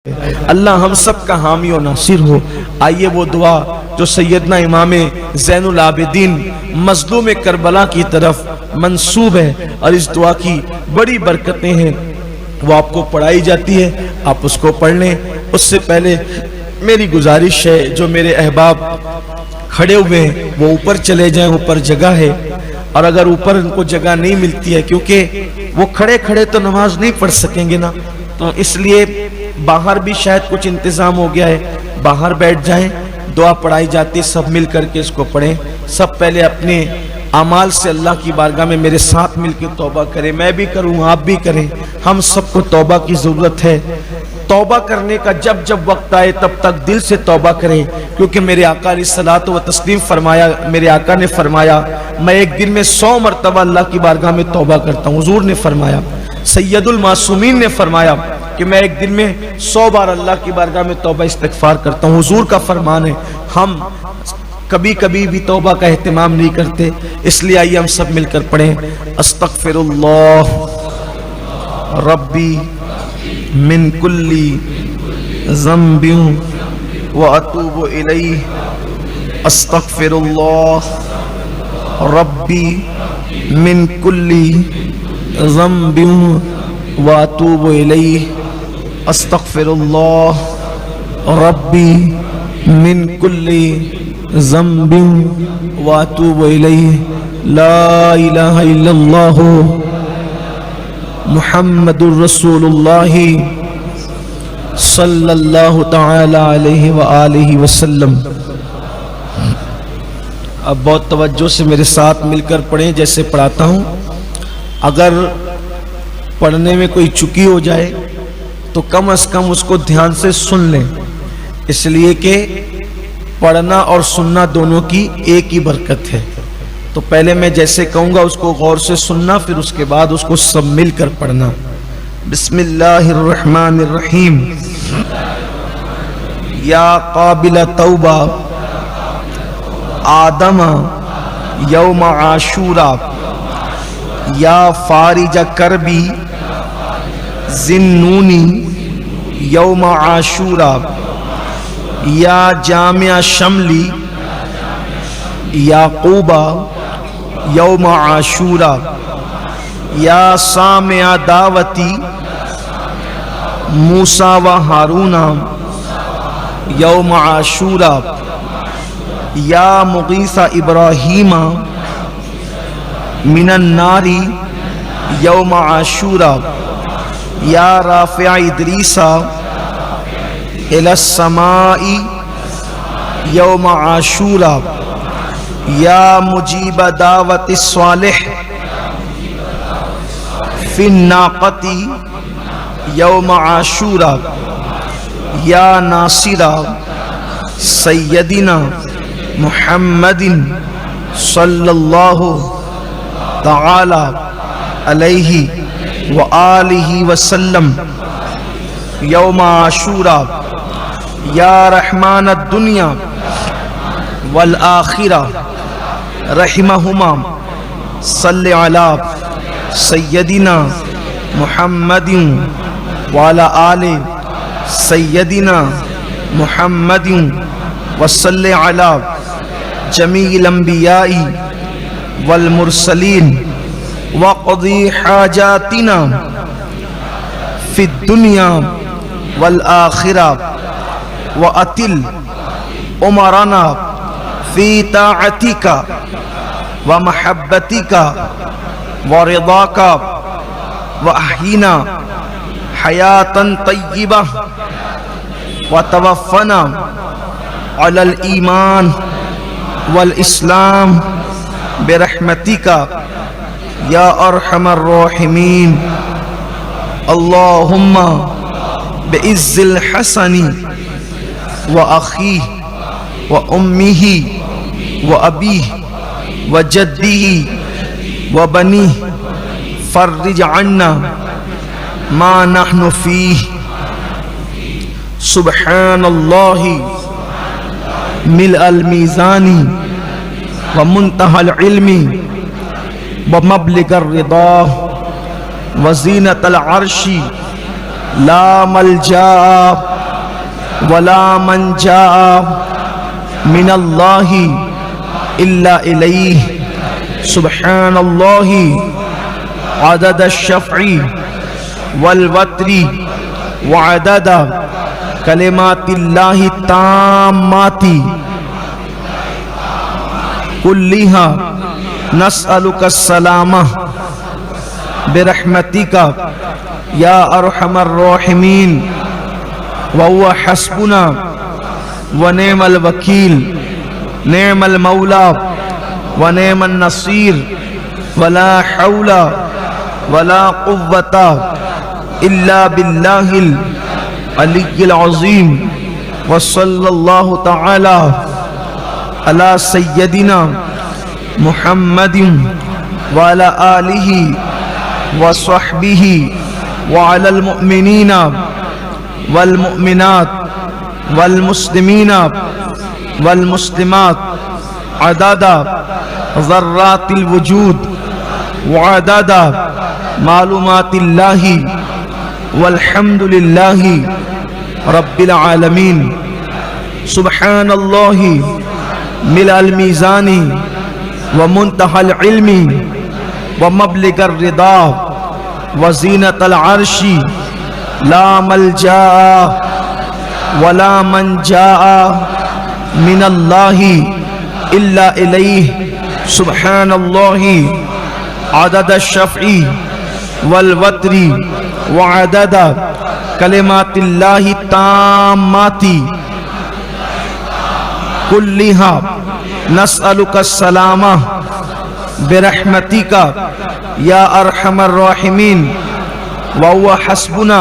اللہ ہم سب کا حامی و ناصر ہو۔ آئیے وہ دعا جو سیدنا امام زین العابدین مظلوم کربلا کی طرف منسوب ہے اور اس دعا کی بڑی برکتیں ہیں، وہ آپ کو پڑھائی جاتی ہے، آپ اس کو پڑھ لیں۔ اس سے پہلے میری گزارش ہے جو میرے احباب کھڑے ہوئے ہیں وہ اوپر چلے جائیں، اوپر جگہ ہے، اور اگر اوپر ان کو جگہ نہیں ملتی ہے کیونکہ وہ کھڑے کھڑے تو نماز نہیں پڑھ سکیں گے نا، تو اس لیے باہر بھی شاید کچھ انتظام ہو گیا ہے، باہر بیٹھ جائیں، دعا پڑھائی جاتی، سب مل کر کے اس کو پڑھیں۔ سب پہلے اپنے اعمال سے اللہ کی بارگاہ میں میرے ساتھ مل کے توبہ کریں، میں بھی کروں، آپ بھی کریں، ہم سب کو توبہ کی ضرورت ہے۔ توبہ کرنے کا جب جب وقت آئے تب تک دل سے توبہ کریں، کیونکہ میرے آقا علیہ الصلوۃ والتسلیم فرمایا، میرے آقا نے فرمایا میں ایک دن میں 100 مرتبہ اللہ کی بارگاہ میں توبہ کرتا ہوں۔ حضور نے فرمایا، سید المعصومین نے فرمایا کہ میں ایک دن میں 100 بار اللہ کی بارگاہ میں توبہ استغفار کرتا ہوں۔ حضور کا فرمان ہے، ہم کبھی کبھی بھی توبہ کا اہتمام نہیں کرتے، اس لیے آئیے ہم سب مل کر پڑھیں۔ استغفر اللہ ربی من کل ذنب واتوب الیہ، استغفر اللہ ربی من کل ذنب واتوب الیہ، استغفر اللہ ربی من کل ذنب واتوب الیہ، لا الہ الا اللہ محمد الرسول اللہ صلی اللہ تعالی علیہ وآلہ وسلم۔ اب بہت توجہ سے میرے ساتھ مل کر پڑھیں جیسے پڑھاتا ہوں۔ اگر پڑھنے میں کوئی چکی ہو جائے تو کم از کم اس کو دھیان سے سن لیں، اس لیے کہ پڑھنا اور سننا دونوں کی ایک ہی برکت ہے۔ تو پہلے میں جیسے کہوں گا اس کو غور سے سننا، پھر اس کے بعد اس کو سب مل کر پڑھنا۔ بسم اللہ الرحمن الرحیم۔ یا قابل توبہ آدم یوم عاشورا، یا فارج کربی ذنونی یوم عاشورا، یا جامع شملی یعقوبہ یوم عاشورا، یا سامع دعوتی موسیٰ و ہارون یوم عاشورا، یا مغیث ابراہیم من النار یوم عاشورا، یا رافع ادریس الی السماء یوم عاشورا، یا مجیب دعوت الصالح فی الناقۃ یوم عاشورا، یا ناصر سیدنا محمد صلی اللہ تعالی علیہ وآلہ وسلم یوم عاشورا، یا رحمان الدنیا والآخرہ رحمہما صلی علی سیدنا محمد وعلی آل سیدنا محمد وصلی علی جمیع الانبیاء والمرسلین وقضی حاجاتنا فی الدنیا والآخرہ وأتل عمرنا فی طاعتک ومحبتک ورضاک واحینا حیاتا طیبہ وتوفنا علی الایمان والاسلام برحمتک یا ارحم الراحمین۔ اللہم بعز الحسن وأخیہ وأمہ وأبیہ وجدہ وبنیہ فرج عنا ما نحن فیہ، سبحان اللہ ملء المیزان ومنتہى العلم ومبلغ الرضا وزینة العرش لا ملجا ولا منجا من اللہ الا الیہ سبحان اللہ عدد الشفع والوتر وعدد کلمات اللہ التامات کلھا نسألک السلامہ برحمتک یا ارحم الراحمین وهو حسبنا ونعم الوکیل نعم المولا ونعم النصیر ولا حول ولا قوة الا باللہ العلی العظیم وصلی اللہ تعالی علی سیدنا محمد وعلى آلہ وصحبہ وعلى المؤمنین والمؤمنات والمسلمین والمسلمات عدد ذرات الوجود وعدد معلومات اللہ والحمد للہ رب العالمین سبحان اللہ ملء المیزان ومنتہى العلم ومبلغ الرضا وزینۃ العرش لا ملجا ولا منجا من اللہ الا الیہ سبحان اللہ عدد الشفع والوتر وعدد کلمات اللہ التامات کلھا نسألک السلامہ برحمتک یا ارحم الراحمین وهو حسبنا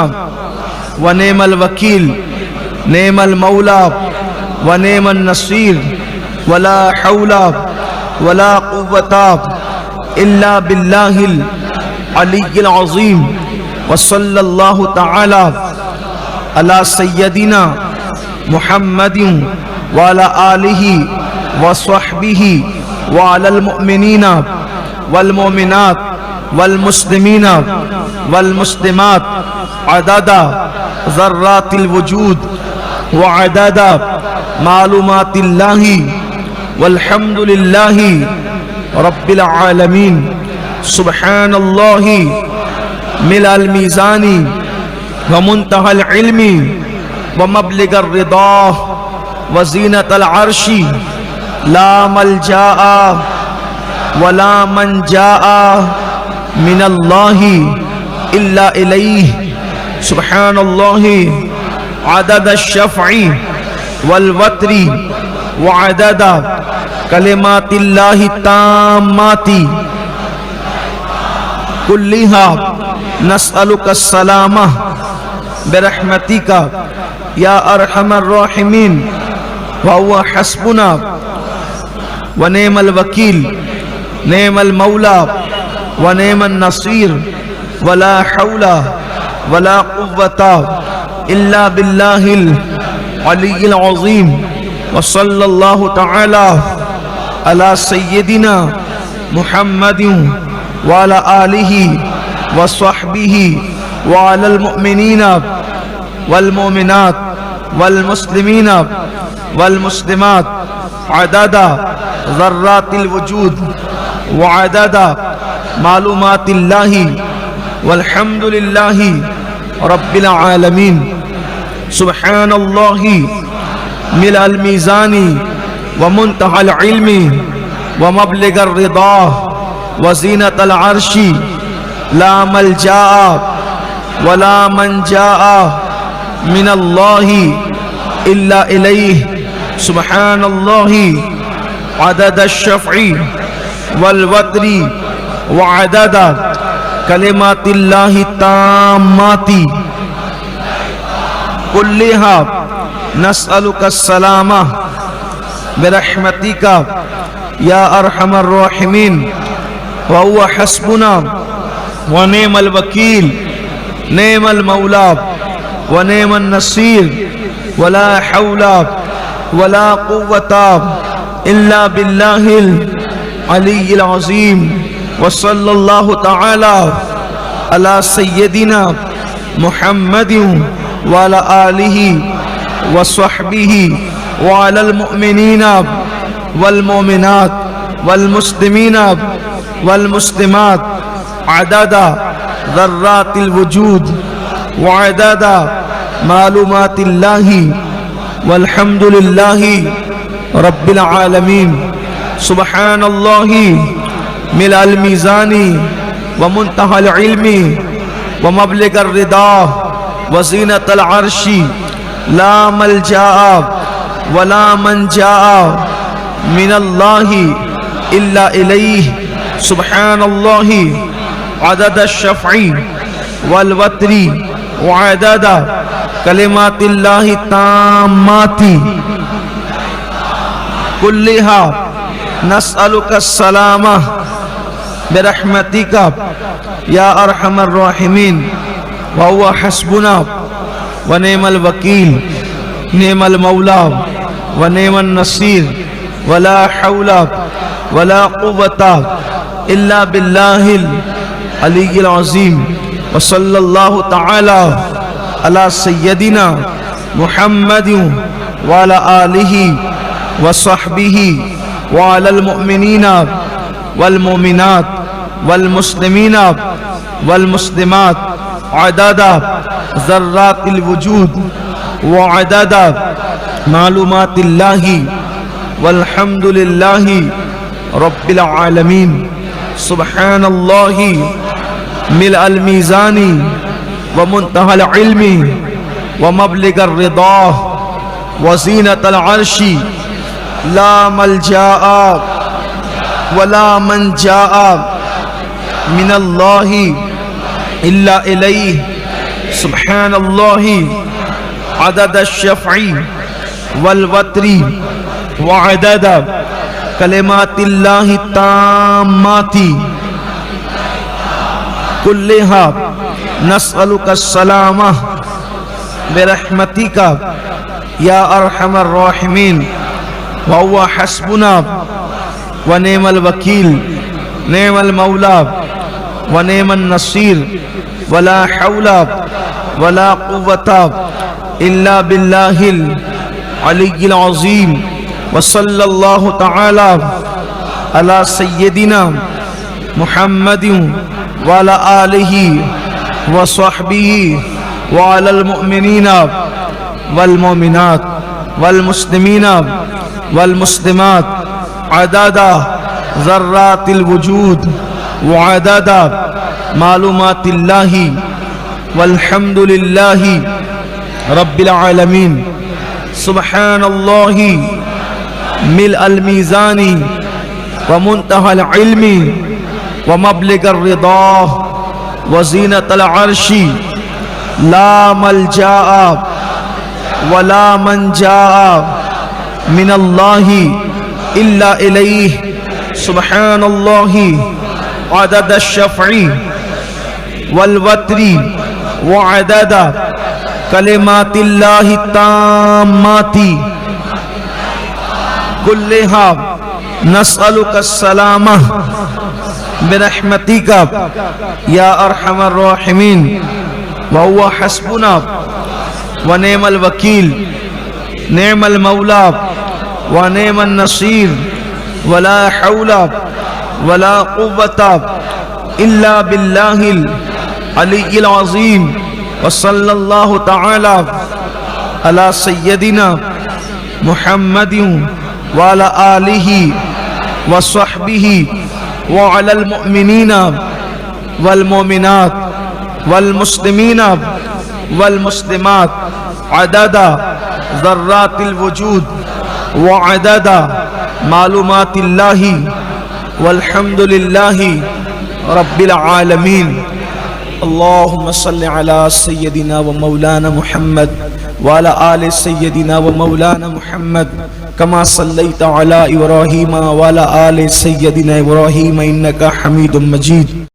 ونعم الوکیل نعم المولا ونعم النصیر ولا حول ولا قوة الا باللہ العلی العظیم وصلی اللہ تعالی علی سیدنا محمد وعلى آلہ وصحبہ وعلى المؤمنین والمؤمنات والمسلمین والمسلمات عدد ذرات الوجود وعدد معلومات اللہ والحمد للہ رب العالمین سبحان اللہ ملء المیزان ومنتہى العلم ومبلغ الرضا وزینۃ العرش لا ملجا ولا منجا من اللہ الا الیہ سبحان اللہ عدد الشفع والوتر وعدد کلمات اللہ التامات کلھا نسألک السلامہ برحمتک یا ارحم الراحمین وهو حسبنا ونعم الوکیل نعم المولا ونعم النصیر ولا حول ولا قوة الا باللہ العلی العظیم وصلی اللہ تعالی علی سیدنا محمد وعلى آلہ وصحبہ وعلى المؤمنین والمؤمنات والمسلمین والمسلمات عدد ذرات الوجود وعدد معلومات اللہ والحمد للہ رب العالمین سبحان اللہ ملء المیزان ومنتہى العلم ومبلغ الرضا وزینۃ العرش لا ملجا ولا منجا من اللہ الا الیہ سبحان اللہ عدد الشفع والوتر وعدد کلمات اللہ التامات کلھا نسألک السلامہ برحمتک یا ارحم الراحمین وهو حسبنا ونعم الوکیل نعم المولا ونعم النصیر ولا حول ولا قوة الا باللہ العلی العظیم وصلی اللہ تعالی علی سیدنا محمد وعلى آله وصحبه وعلى المؤمنين والمؤمنات والمسلمين والمسلمات عدد ذرات الوجود وعدد معلومات الله والحمد لله رب العالمين سبحان الله ملء الميزان ومنتهى العلم ومبلغ الرضا وزينة العرش لا ملجأ ولا منجا من الله إلا إليه سبحان الله عدد الشفع والوتر وعدد كلمات الله التامات كلها نسألك السلامة برحمتك يا أرحم الراحمين وهو حسبنا ونعم الوكيل نعم المولى ونعم النصير ولا حول ولا قوة إلا بالله العلي العظيم وصلى الله تعالى على سيدنا محمد وعلى آله وصحبه وعلى المؤمنين والمؤمنات والمسلمين والمسلمات عدد ذرات الوجود وعدد معلومات الله والحمد لله رب العالمين سبحان الله ملء الميزان ومنتهى العلم ومبلغ الرضا وزينة العرش لا ملجأ ولا منجا من الله إلا إليه سبحان الله عدد الشفع والوتر وعدد كلمات الله التامات كلها نسألك السلامة برحمتك يا أرحم الراحمين وهو حسبنا ونعم الوكيل نعم المولى ونعم النصير ولا حول ولا قوة إلا بالله العلي العظيم وصلى الله تعالى على سيدنا محمد وعلى آله وصحبه وعلى المؤمنين والمؤمنات والمسلمين والمسلمات عدد ذرات الوجود وعدد معلومات الله والحمد لله رب العالمين سبحان الله ملء الميزان ومنتهى العلم ومبلغ الرضا وزينة العرش لا ملجأ ولا منجا من الله إلا إليه سبحان الله عدد الشفع والوتر وعدد كلمات الله التامات كلها نسألك السلامة برحمتك يا أرحم الراحمين وهو حسبنا ونعم الوكيل نعم المولى ونعم النصير ولا حول ولا قوة إلا بالله العلي العظيم وصلى الله تعالى على سيدنا محمد وعلى آله وصحبه وعلى المؤمنين والمؤمنات والمسلمين والمسلمات عدد ذرات الوجود وعدد معلومات الله والحمد لله رب العالمين اللهم صل على سيدنا ومولانا محمد وعلى آل سيدنا ومولانا محمد كما صليت على إبراهيم وعلى آل سيدنا إبراهيم إنك حميد مجيد